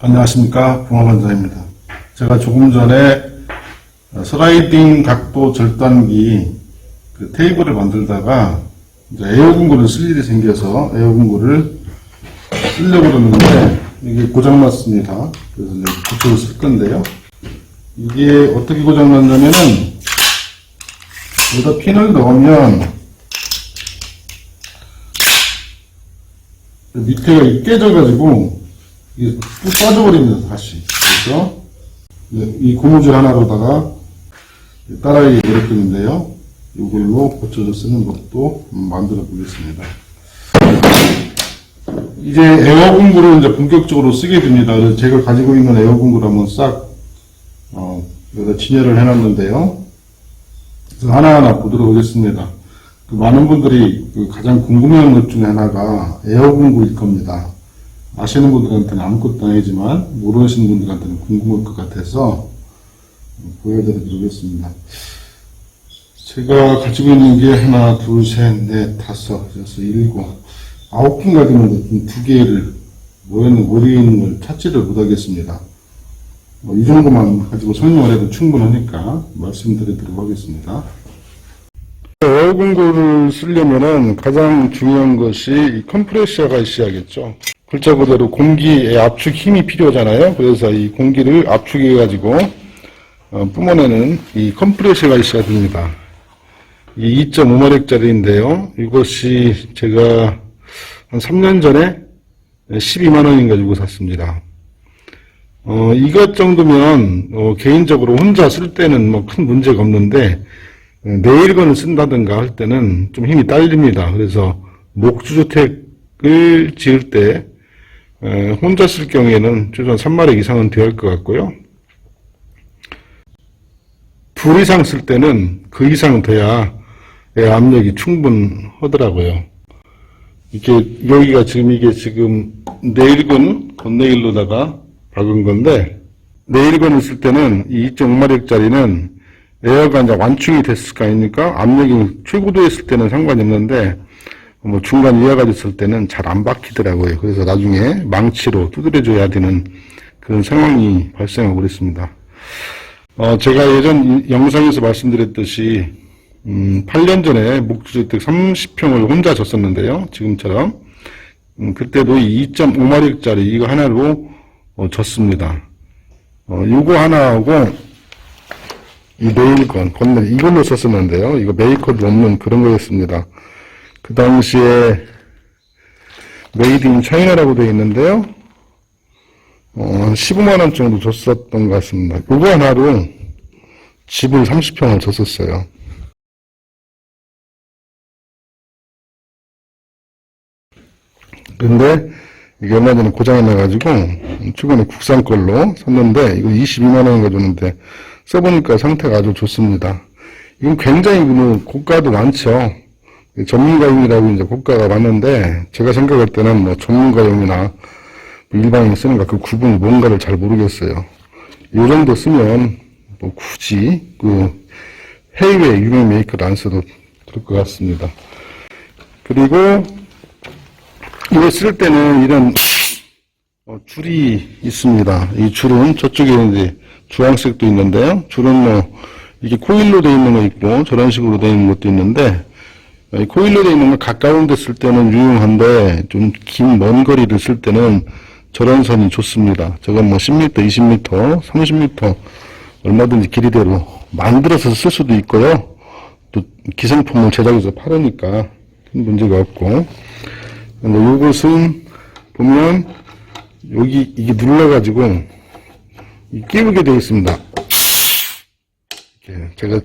안녕하십니까, 붕어반장입니다. 제가 조금 전에 슬라이딩 각도 절단기 그 테이블을 만들다가 이제 에어공구를 쓸 일이 생겨서 에어공구를 쓰려고 그러는데 이게 고장났습니다. 그래서 이제 고쳐서 쓸 건데요. 이게 어떻게 고장났냐면은 여기다 핀을 넣으면 밑에가 깨져가지고 이게 뚝 빠져버립니다. 다시. 그래서 이 고무줄 하나로다가 따라하기 어렵겠는데요. 이걸로 고쳐서 쓰는 것도 만들어 보겠습니다. 이제 에어공구를 이제 본격적으로 쓰게 됩니다. 그래서 제가 가지고 있는 에어공구를 한번 싹 여기다 진열을 해놨는데요. 그래서 하나하나 보도록 하겠습니다. 많은 분들이 가장 궁금해하는 것 중에 하나가 에어공구일 겁니다. 아시는 분들한테는 아무것도 아니지만 모르시는 분들한테는 궁금할 것 같아서 보여드리도록 하겠습니다. 제가 가지고 있는 게 하나, 둘, 셋, 넷, 다섯, 여섯, 일곱, 9개 가지고 있는데 두 개를 어디에 있는 걸 찾지를 못하겠습니다. 이 정도만 가지고 설명을 해도 충분하니까 말씀드리도록 하겠습니다. 에어공구를 쓰려면은 가장 중요한 것이 이 컴프레셔가 있어야겠죠. 글자 그대로 공기의 압축 힘이 필요하잖아요. 그래서 이 공기를 압축해가지고 뿜어내는 이 컴프레셔가 있어야 됩니다. 이 2.5마력짜리인데요. 이것이 제가 한 3년 전에 12만원인가 주고 샀습니다. 이것 정도면 개인적으로 혼자 쓸 때는 뭐 큰 문제가 없는데 내일건을 쓴다든가 할 때는 좀 힘이 딸립니다. 그래서 목주주택을 지을 때 혼자 쓸 경우에는 최소한 3마력 이상은 되어야 할 것 같고요. 둘 이상 쓸 때는 그 이상 돼야 압력이 충분하더라고요. 여기가 이게 지금 네일건, 건네일로다가 박은 건데, 네일건을 쓸 때는 이 2.5마력짜리는 에어가 이제 완충이 됐을 거 아닙니까? 압력이 최고도에 있을 때는 상관이 없는데, 뭐 중간 이하가 됐을 때는 잘 안 박히더라고요. 그래서 나중에 망치로 두드려줘야 되는 그런 상황이 발생하고 그랬습니다. 제가 예전 영상에서 말씀드렸듯이 8년 전에 목주주택 30평을 혼자 졌었는데요. 지금처럼 그때도 이 2.5마력짜리 이거 하나로 졌습니다. 이거 하나하고 이 네일건, 이걸로 썼었는데요. 이거 메이커도 없는 그런 거였습니다. 그 당시에 메이드 인 차이나라고 되어 있는데요. 한 15만원 정도 줬었던 것 같습니다. 이거 하나로 집을 30평을 줬었어요. 근데 이게 얼마 전에 고장이 나가지고 최근에 국산 걸로 샀는데 이거 22만원인가 줬는데 써보니까 상태가 아주 좋습니다. 이건 굉장히 고가도 많죠. 전문가용이라고 이제 고가가 많은데 제가 생각할 때는 뭐 전문가용이나 일반인이 쓰는 그 구분이 뭔가를 잘 모르겠어요. 이 정도 쓰면 뭐 굳이 해외 유명 메이커를 안 써도 될 것 같습니다. 그리고 이거 쓸 때는 이런 줄이 있습니다. 이 줄은 저쪽에 이제 주황색도 있는데요. 줄은 뭐 이게 코일로 되어 있는 거 있고 저런 식으로 되어 있는 것도 있는데 코일로 되어 있는 거 가까운 데 쓸 때는 유용한데 좀 긴 먼 거리를 쓸 때는 저런 선이 좋습니다. 저건 뭐 10m, 20m, 30m 얼마든지 길이대로 만들어서 쓸 수도 있고요. 또 기성품을 제작해서 팔으니까 큰 문제가 없고. 근데 요것은 보면 여기 이게 눌러가지고 끼우게 되어 있습니다. 이렇게 제가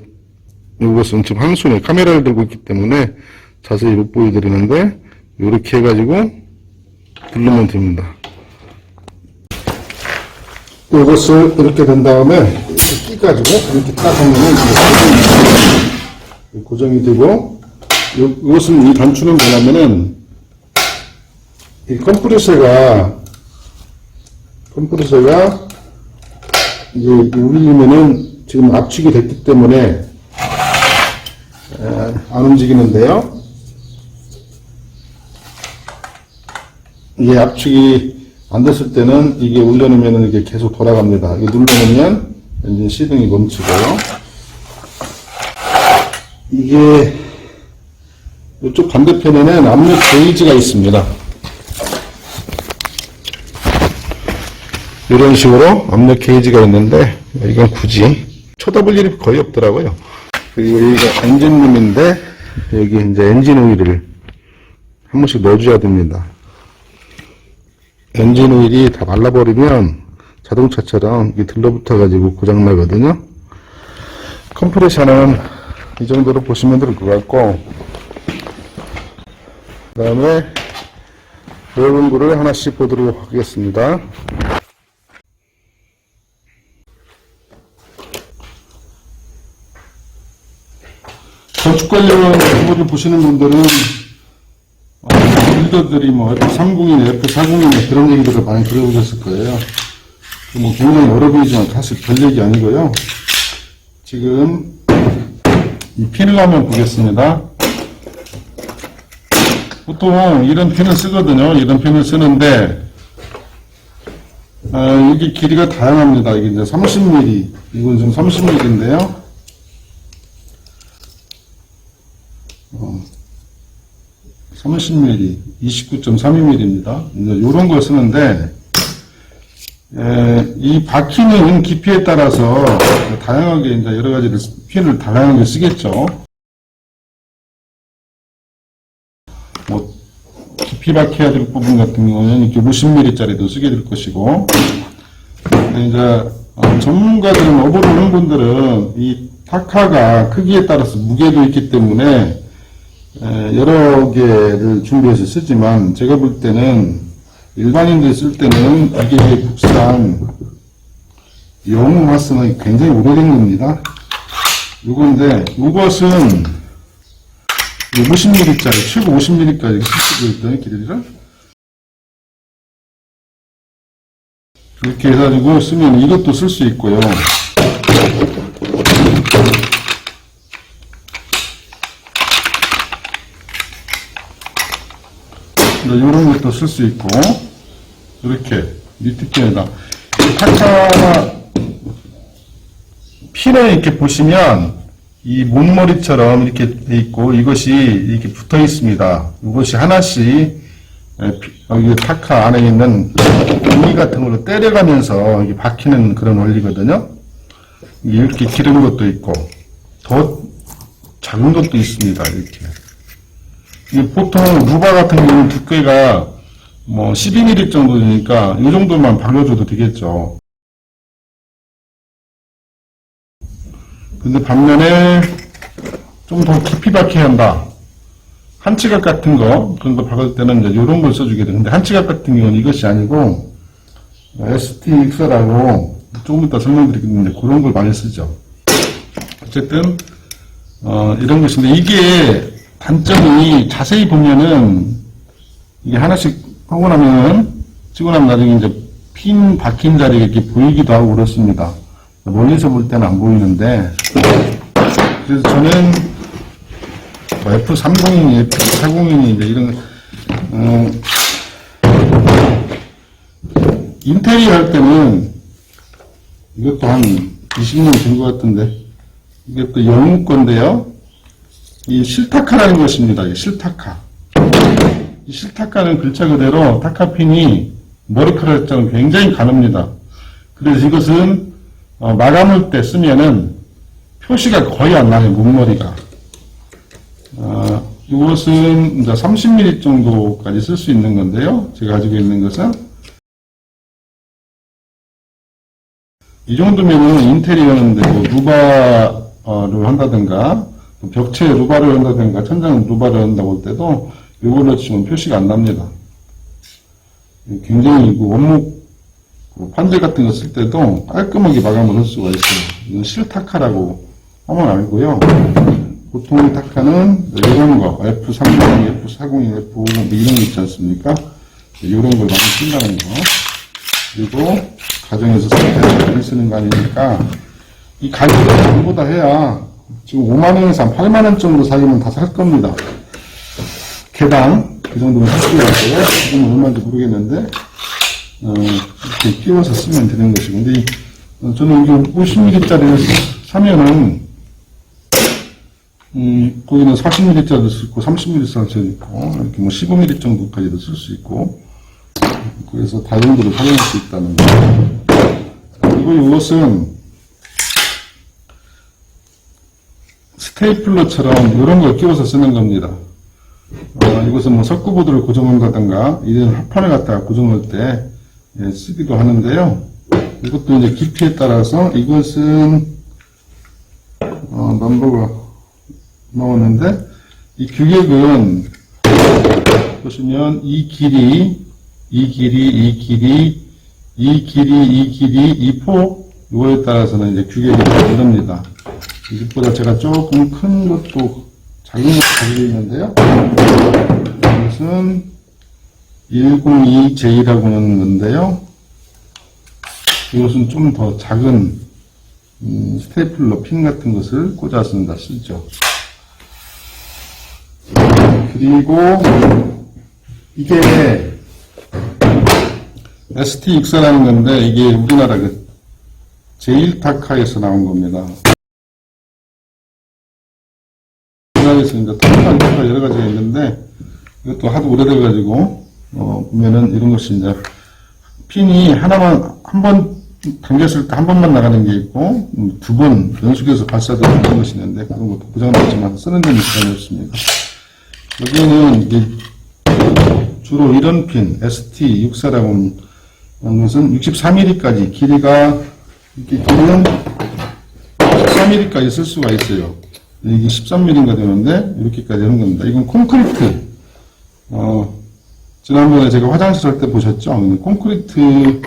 요것은 지금 한 손에 카메라를 들고 있기 때문에 자세히 못 보여드리는데 이렇게 해가지고 누르면 됩니다. 요것을 이렇게 된 다음에 이렇게 끼가지고 이렇게 딱 하면 고정이 되고 이것은 이 단추는 뭐냐면은 이 컴프레서가 이제 울리면은 지금 압축이 됐기 때문에 안 움직이는데요. 이게 압축이 안 됐을 때는 이게 올려놓으면 이게 계속 돌아갑니다. 이게 눌러놓으면 엔진 시동이 멈추고요. 이게 이쪽 반대편에는 압력 게이지가 있습니다. 이런 식으로 압력 게이지가 있는데 이건 굳이 쳐다볼 일이 거의 없더라고요. 그리고 여기가 엔진룸인데 여기 이제 엔진 오일을 한 번씩 넣어줘야 됩니다. 엔진 오일이 다 말라버리면 자동차처럼 이게 들러붙어가지고 고장나거든요. 컴프레셔는 이 정도로 보시면 될 것 같고, 그 다음에 오일공구를 하나씩 보도록 하겠습니다. 건축 관련 정보를 보시는 분들은 빌더들이 뭐 F301, F401 그런 얘기들을 많이 들어보셨을 거예요. 뭐 굉장히 여러 개이지만 사실 별 얘기 아니고요. 지금 이 핀을 한번 보겠습니다. 보통 이런 핀을 쓰거든요. 이런 핀을 쓰는데 이게 길이가 다양합니다. 이게 이제 30mm, 이건 지금 30mm인데요. 30mm, 29.32mm입니다. 이런 걸 쓰는데, 이 박히는 깊이에 따라서 다양하게 이제 여러 가지를 핀을 다양하게 쓰겠죠. 뭐, 깊이 박혀야 될 부분 같은 경우는 이렇게 50mm짜리도 쓰게 될 것이고, 근데 이제, 전문가들은, 업을 하는 분들은 이 타카가 크기에 따라서 무게도 있기 때문에 여러 개를 준비해서 쓰지만 제가 볼 때는 일반인들 쓸 때는 이게 국산 영웅화스는 굉장히 오래된 겁니다. 요건데 이것은 50mm짜리 최고 50mm까지 쓸 수도 있다는 길이를 이렇게 해가지고 쓰면 이것도 쓸 수 있고요. 이런 것도 쓸 수 있고, 이렇게 밑에에다 타카 핀을 이렇게 보시면 이 못머리처럼 이렇게 돼 있고 이것이 이렇게 붙어 있습니다. 이것이 하나씩 여기 타카 안에 있는 고리 같은 걸로 때려가면서 이게 박히는 그런 원리거든요. 이렇게 기른 것도 있고 더 작은 것도 있습니다. 이렇게. 보통 루바 같은 경우는 두께가 뭐 12mm 정도 되니까 이 정도만 발라줘도 되겠죠. 근데 반면에 좀 더 깊이 박혀야 한다. 한치각 같은 거, 그런 거 박을 때는 이제 이런 걸 써주게 되는데, 한치각 같은 경우는 이것이 아니고, STX라고 조금 이따 설명드리겠는데, 그런 걸 많이 쓰죠. 어쨌든, 이런 것인데, 이게 단점이 자세히 보면은, 이게 하나씩 하고 나면, 찍고 나면 나중에 이제 핀 박힌 자리가 이렇게 보이기도 하고 그렇습니다. 멀리서 볼 때는 안 보이는데, 그래서 저는 F301, F401 이제 이런, 인테리어 할 때는 이것도 한 20년 된 것 같은데, 이게 또 영국 건데요. 이 실타카라는 것입니다. 이 실타카. 이 실타카는 글자 그대로 타카핀이 머리카락처럼 굉장히 가늡니다. 그래서 이것은 마감할 때 쓰면은 표시가 거의 안 나요, 목머리가. 이것은 이제 30mm 정도까지 쓸 수 있는 건데요. 제가 가지고 있는 것은. 이 정도면은 인테리어인데 뭐 루바를 한다든가, 벽체에 루바를 한다든가, 천장 루바를 한다고 할 때도 이걸로 치면 표시가 안 납니다. 굉장히 원목 판재 같은 거 쓸 때도 깔끔하게 마감을 할 수가 있어요. 이건 실타카라고 하면 알고요. 보통 타카는 이런 거, F301, F401, F501 이런 거 있지 않습니까? 이런 걸 많이 쓴다는 거. 그리고 가정에서 많이 쓰는 거 아니니까 이 가격을 전부 다 해야 지금 5만원에서 한 8만원 정도 사이면 다 살 겁니다. 개당 그 정도면 살 수가 있어요. 지금은 얼마인지 모르겠는데 이렇게 끼워서 쓰면 되는 것이고, 근데 저는 이게 50mm짜리를 사면은, 거기는 40mm짜리도 쓸 수 있고, 30mm짜리도 쓸 수 있고, 이렇게 뭐 15mm 정도까지도 쓸 수 있고, 그래서 다용도를 활용할 수 있다는 거. 그리고 이것은 스테이플러처럼 이런 걸 끼워서 쓰는 겁니다. 이것은 뭐 석구보드를 고정한다든가, 이런 합판을 갖다가 고정할 때 쓰기도 하는데요. 이것도 이제 깊이에 따라서 이것은, 넘버가 나오는데, 이 규격은 보시면 이 길이, 이 폭, 이거에 따라서는 이제 규격이 다릅니다. 이것보다 제가 조금 큰 것도 작은 것도 가지고 있는데요. 이것은 102J라고 하는 건데요. 이것은 좀 더 작은 스테이플러 핀 같은 것을 꽂아서 쓰죠. 그리고 이게 ST64라는 건데, 이게 우리나라 그 제일타카에서 나온 겁니다. 우리나라에서 이제 타카가 여러 가지가 있는데, 이것도 하도 오래돼가지고, 보면은 이런 것이 이제, 핀이 하나만, 한 번 당겼을 때 한 번만 나가는 게 있고, 두 번 연속해서 발사되는 그런 것이 있는데, 그런 것도 고장났지만 쓰는 데는 시간이 없습니다. 여기는 이게 주로 이런 핀, ST64라고 하는 것은 63mm까지 길이가, 이렇게 길이는 13mm까지 쓸 수가 있어요. 이게 13mm가 되는데, 이렇게까지 하는 겁니다. 이건 콘크리트. 지난번에 제가 화장실 할 때 보셨죠? 콘크리트,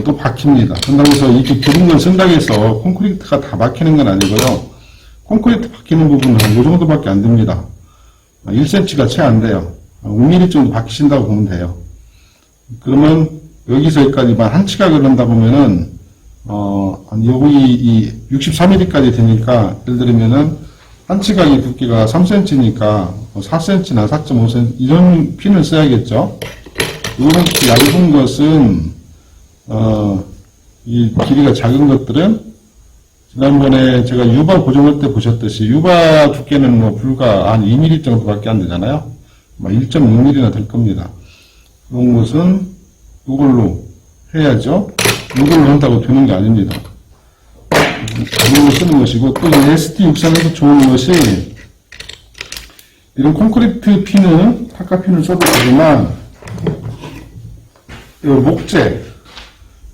또 박힙니다. 그런다고 해서 이렇게 좁은 걸 쓴다고 해서 콘크리트가 다 박히는 건 아니고요. 콘크리트 박히는 부분은 이 정도밖에 안 됩니다. 1cm가 채 안 돼요. 5mm 정도 박히신다고 보면 돼요. 그러면 여기서 여기까지만 한 치가 그런다 보면은, 여기 이 63mm까지 되니까, 예를 들면은, 한 치각의 두께가 3cm니까 4cm나 4.5cm, 이런 핀을 써야겠죠. 이렇게 얇은 것은, 이 길이가 작은 것들은, 지난번에 제가 유바 고정할 때 보셨듯이, 유바 두께는 뭐 불과 한 2mm 정도밖에 안 되잖아요. 1.6mm나 될 겁니다. 그런 것은 이걸로 해야죠. 이걸로 한다고 되는 게 아닙니다. 이걸로 쓰는 것이고, 또 이 ST63에서 좋은 것이, 이런 콘크리트 핀은, 타카 핀을 써도 되지만, 이 목재,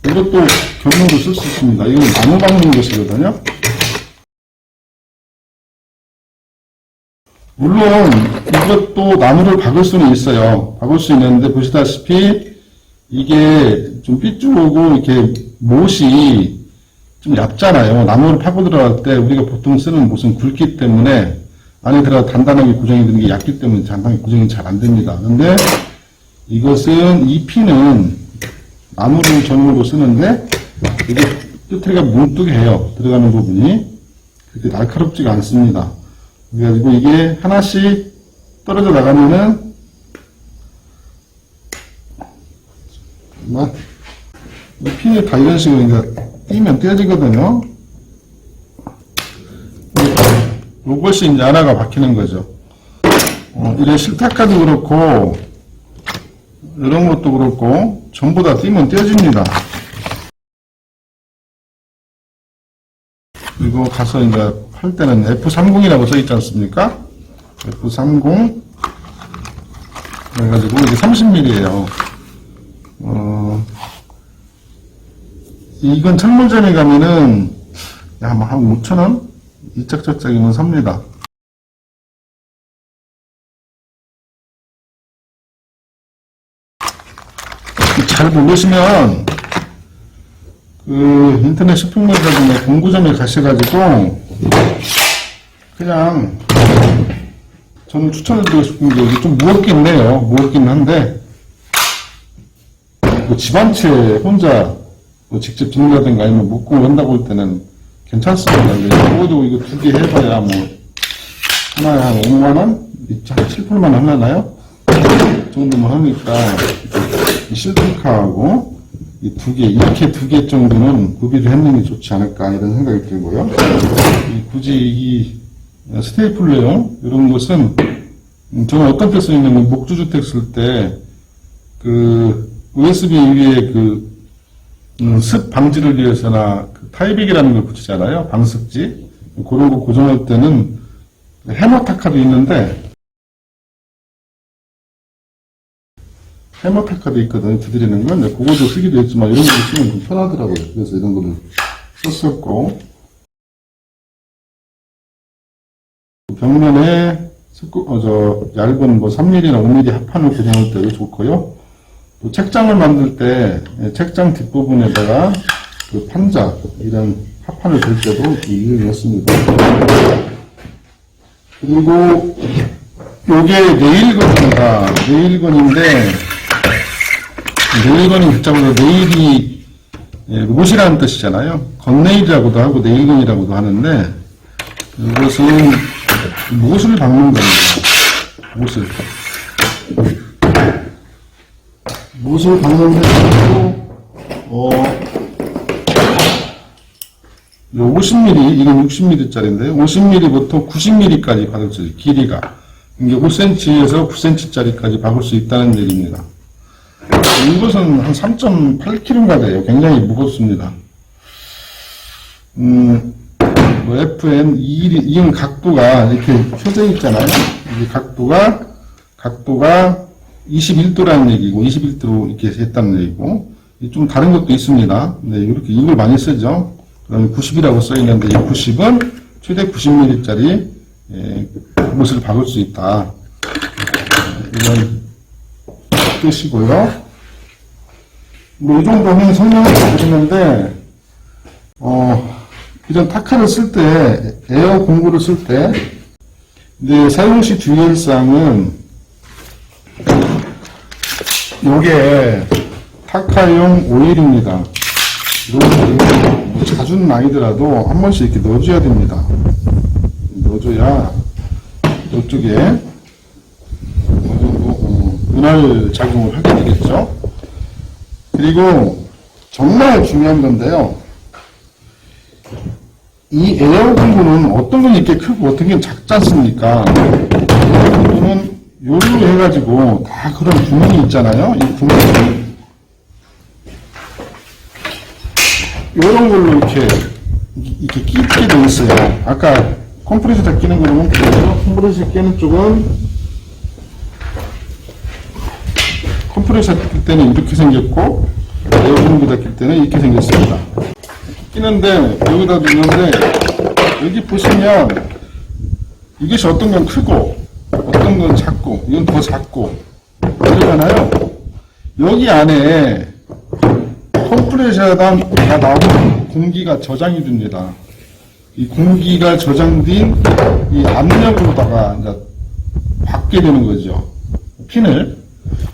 이것도 겸용으로 쓸 수 있습니다. 이건 나무 박는 것이거든요. 물론 이것도 나무를 박을 수는 있어요. 박을 수 있는데 보시다시피 이게 좀 삐뚤고 이렇게 못이 좀 얇잖아요. 나무를 파고 들어갈 때 우리가 보통 쓰는 못은 굵기 때문에 안에 들어가 단단하게 고정이 되는 게 얇기 때문에 단단하게 고정이 잘 안 됩니다. 근데 이것은 이 핀은 나무를 전용으로 쓰는데 이게 삐뚤이가 뭉뚝해요. 들어가는 부분이 그렇게 날카롭지가 않습니다. 그래가지고 이게 하나씩 떨어져 나가면은 이 핀이 다 이런 식으로 이제 띄면 떼어지거든요. 요것이 이제 하나가 박히는 거죠. 이런 실타카도 그렇고 이런 것도 그렇고 전부 다 띄면 떼어집니다. 그리고 가서 이제 할 때는 F30이라고 써 있지 않습니까? F30 그래가지고 이게 30mm예요. 이건 철물점에 가면은 한 5,000원? 이 짝짝짝이면 삽니다. 잘 모르시면 그 인터넷 쇼핑몰이라든가 공구점에 가셔가지고 그냥 저는 추천해드리고 싶은 게 이게 좀 무겁긴 해요. 무겁긴 한데 뭐 집 한 채 혼자 뭐 직접 짓는다든가 아니면 묶고 한다고 할 때는 괜찮습니다. 적어도 이거 2개 해봐야 뭐 하나에 한 5만원? 한 7, 8만원 하나요? 그 정도만 하니까 실피카하고 이 두 개, 이렇게 두 개 정도는 구비를 했는 게 좋지 않을까 이런 생각이 들고요. 굳이 이 스테이플러용 이런 것은 저는 어떤 때 쓰이냐면 목조주택 쓸 때 그 USB 위에 습 방지를 위해서나 타이백이라는 걸 붙이잖아요. 방습지. 그런 거 고정할 때는 해머타카도 있는데 해머타카도 있거든요. 두드리는 건. 그거도 쓰기도 했지만 이런 거 쓰면 좀 편하더라고요. 그래서 이런 거를 썼었고 벽면에 얇은 3mm나 5mm 합판을 고정할 때도 좋고요. 또 책장을 만들 때 책장 뒷부분에다가 판자 이런 합판을 댈 때도 이용했습니다. 그리고 요게 네일건입니다. 네일건인데 네일건이 글자보다 네일이 못이라는 뜻이잖아요. 건네일이라고도 하고 네일건이라고도 하는데 이것은 못을 박는 겁니다. 못을 박는데 50mm, 이건 60mm짜리인데 50mm부터 90mm까지 박을 수 있어요. 길이가. 이게 5cm에서 9cm짜리까지 박을 수 있다는 얘기입니다. 이것은 한 3.8kg가 돼요. 굉장히 무겁습니다. FN, 이건 각도가 이렇게 펴져 있잖아요. 이 각도가 21도라는 얘기고, 21도로 이렇게 했다는 얘기고, 좀 다른 것도 있습니다. 네, 이렇게 이걸 많이 쓰죠. 그다음에 90이라고 써 있는데, 이 90은 최대 90mm짜리 못을 박을 수 있다. 이런 뜻이고요. 이 정도는 설명을 드리는데, 이런 타카를 쓸 때, 에어 공구를 쓸 때, 사용시 주의사항은, 요게 타카용 오일입니다. 이렇게 자주는 아니더라도 한 번씩 이렇게 넣어줘야 됩니다. 넣어줘야 이쪽에 어느 정도 윤활 작용을 하게 되겠죠. 그리고 정말 중요한 건데요. 이 에어 공구는 어떤 건 이렇게 크고 어떤 건 작지 않습니까? 에어 공구는 요리로 해가지고 다 그런 구멍이 있잖아요. 이 구멍이 요런 걸로 이렇게 끼게 돼 있어요. 아까 컴프레셔 끼는 거는 컴프레셔 끼는 쪽은 컴프레셔 낄 때는 이렇게 생겼고 에어공구다 낄 때는 이렇게 생겼습니다. 끼는데 여기다 두는데 여기 보시면 이것이 어떤 건 크고 어떤 건 작고 이건 더 작고 그러잖아요. 여기 안에 컴프레셔가 나오면 공기가 저장이 됩니다. 이 공기가 저장된 이 압력으로다가 이제 받게 되는 거죠. 핀을.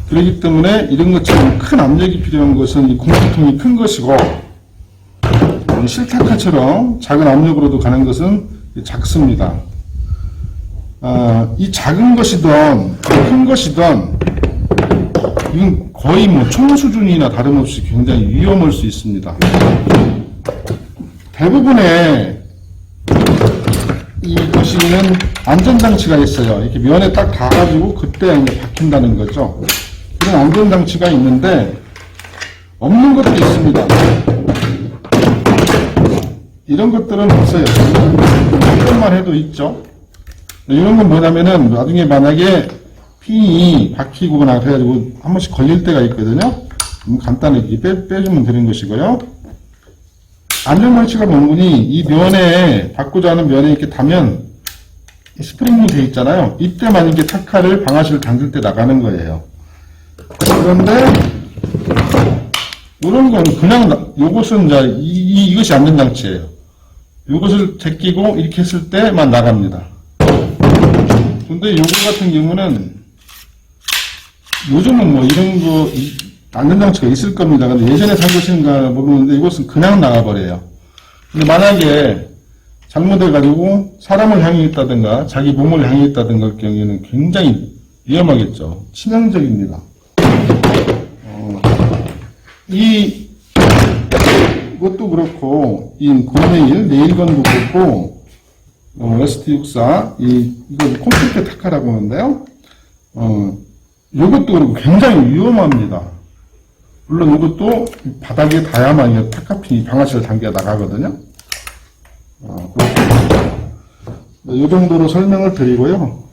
그렇기 때문에 이런 것처럼 큰 압력이 필요한 것은 이 공기통이 큰 것이고 실타카처럼 작은 압력으로도 가는 것은 작습니다. 이 작은 것이든 큰 것이든 이건 거의 총 수준이나 다름없이 굉장히 위험할 수 있습니다. 대부분의 이 거시기는 안전장치가 있어요. 이렇게 면에 딱 닿아가지고 그때 이제 박힌다는 거죠. 그런 안전장치가 있는데 없는 것도 있습니다. 이런 것들은 없어요. 이것만 해도 있죠. 이런 건 뭐냐면은 나중에 만약에 핀이 박히거나 그래가지고 한 번씩 걸릴 때가 있거든요. 간단하게 빼주면 되는 것이고요. 안전장치가 뭔지 이 면에 받고자 하는 면에 이렇게 닿으면 스프링이 되어 있잖아요. 이때 만약에 타카를 방아쇠를 당길 때 나가는 거예요. 그런데 이런 건 그냥 요것은 이제 이것이 안전장치예요. 요것을 제끼고 이렇게 했을 때만 나갑니다. 근데 요거 같은 경우는 요즘은 이런 거 안전장치가 있을 겁니다. 근데 예전에 산 것인가 모르는데 이것은 그냥 나가버려요. 근데 만약에 잘못해가지고 사람을 향해 있다든가 자기 몸을 향해 있다든가 할 경우에는 굉장히 위험하겠죠. 치명적입니다. 이것도 그렇고, 이 네일건도 그렇고, ST64, 이거 컴퓨터 타카라고 하는데요. 이것도 그렇고 굉장히 위험합니다. 물론 이것도 바닥에 닿아야만 타카핀이 방아쇠를 당겨 나가거든요. 이 정도로 설명을 드리고요.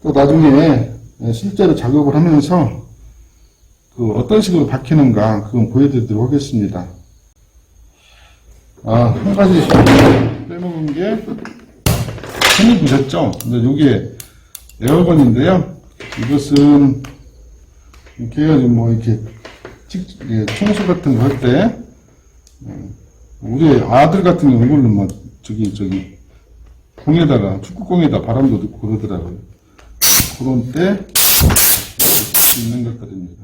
또 나중에 실제로 작업을 하면서 어떤 식으로 박히는가 그건 보여드리도록 하겠습니다. 한 가지 빼먹은 게 손이 부셨죠? 근데 이게 에어건인데요. 이것은 이렇게 해가지고 이렇게 청소 같은 거 할 때 우리 아들 같은 경우는 이걸로 공에다가 축구공에다 바람도 넣고 그러더라고요. 그런 때 쓸 수 있는 것들입니다.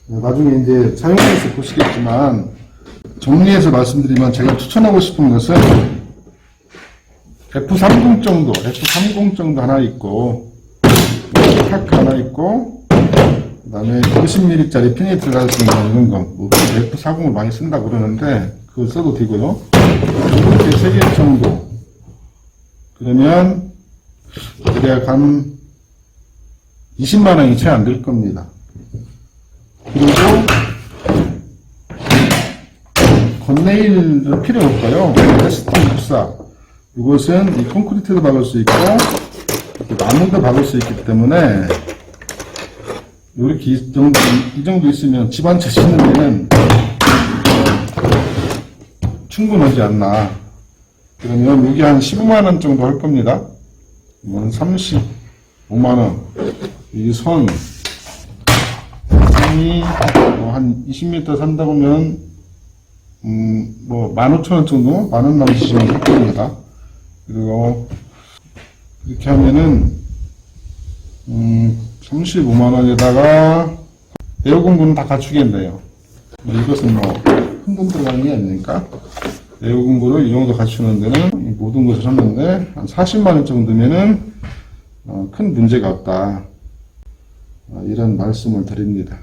나중에 이제 사용해서 보시겠지만 정리해서 말씀드리면 제가 추천하고 싶은 것은 F30 정도 하나 있고 타크 하나 있고 그 다음에 50mm짜리 핀이 들어갈 수 있는 이런 거 F40을 많이 쓴다고 그러는데 그거 써도 되고요. 이렇게 3개 정도 그러면 대략 한 20만원이 채 안 될 겁니다. 그리고 건네일은 필요 없고요. ST64 이것은 이 콘크리트도 박을 수 있고 나무도 박을 수 있기 때문에 이렇게 이 정도 있으면 집 한 채 짓는 데는 충분하지 않나. 그러면 여기 한 15만원 정도 할 겁니다. 이건 35만원. 이 선이 한 20m 산다 보면 15,000원 정도? 만원 남으시면 할 겁니다. 그리고 이렇게 하면은 35만원에다가 에어공구는 다 갖추겠네요. 이것은 큰 돈 들어가는 게 아니니까 에어공구를 이 정도 갖추는 데는 모든 것을 했는데 한 40만원 정도면은 큰 문제가 없다. 이런 말씀을 드립니다.